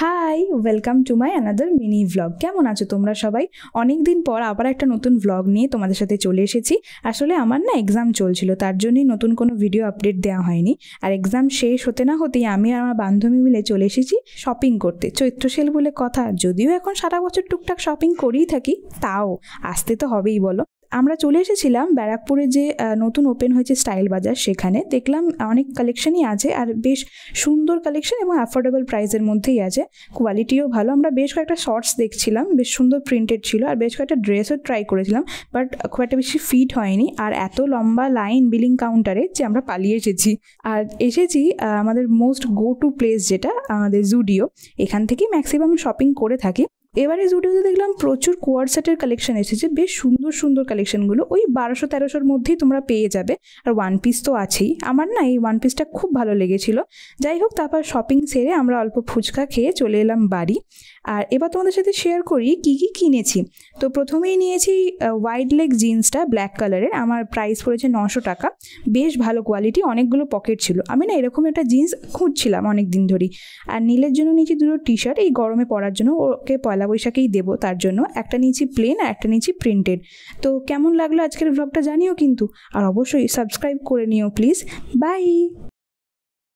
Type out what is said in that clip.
High, welcome to my another mini vlog. কেমন আছো তোমরা সবাই? অনেক দিন পর আবার একটা নতুন ভ্লগ নিয়ে তোমাদের সাথে চলে এসেছি। আসলে আমার না এক্সাম চলছিল, তার জন্যই নতুন কোনো ভিডিও আপডেট দেওয়া হয়নি। আর এক্সাম শেষ হতে না হতেই আমি আর আমার বান্ধবী মিলে চলে এসেছি শপিং করতে। চৈত্র সেল বলে কথা, যদিও এখন সারা বছর টুকটাক শপিং করেই থাকি, তাও আসতে তো হবেই বলো। আমরা চলে এসেছিলাম ব্যারাকপুরে যে নতুন ওপেন হয়েছে স্টাইল বাজার, সেখানে দেখলাম অনেক কালেকশনই আছে আর বেশ সুন্দর কালেকশন এবং অ্যাফোর্ডেবল প্রাইসের মধ্যেই আছে, কোয়ালিটিও ভালো। আমরা বেশ কয়েকটা শর্টস দেখছিলাম, বেশ সুন্দর প্রিন্টেড ছিল, আর বেশ কয়েকটা ড্রেসও ট্রাই করেছিলাম, বাট খুব একটা বেশি ফিট হয়নি। আর এত লম্বা লাইন বিলিং কাউন্টারে যে আমরা পালিয়ে এসেছি। আর এসেছি আমাদের মোস্ট গো টু প্লেস যেটা আমাদের জুডিও, এখান থেকেই ম্যাক্সিমাম শপিং করে থাকি। এবারে জুডিওতে দেখলাম প্রচুর কোয়ার সেটের কালেকশন এসেছে, বেশ সুন্দর সুন্দর কালেকশনগুলো ওই 1200-1300-র মধ্যেই তোমরা পেয়ে যাবে। আর ওয়ান পিস তো আছেই, আমার না এই ওয়ান পিসটা খুব ভালো লেগেছিল। যাই হোক, তারপর শপিং সেরে আমরা অল্প ফুচকা খেয়ে চলে এলাম বাড়ি। আর এবার তোমাদের সাথে শেয়ার করি কি কি কিনেছি। তো প্রথমেই নিয়েছি ওয়াইড লেগ জিন্সটা ব্ল্যাক কালারের, আমার প্রাইস পড়েছে 900 টাকা। বেশ ভালো কোয়ালিটি, অনেকগুলো পকেট ছিল। আমি না এরকম একটা জিন্স খুঁজছিলাম অনেক দিন ধরেই। আর নীলের জন্য নিয়েছি দুটো টি শার্ট, এই গরমে পরার জন্য, ওকে পয়লা বৈশাখেই দেবো তার জন্য। একটা নিয়েছি প্লেন আর একটা নিয়েছি প্রিন্টেড। তো কেমন লাগলো আজকের ভ্লগটা জানিও কিন্তু, আর অবশ্যই সাবস্ক্রাইব করে নিও প্লিজ। বাই।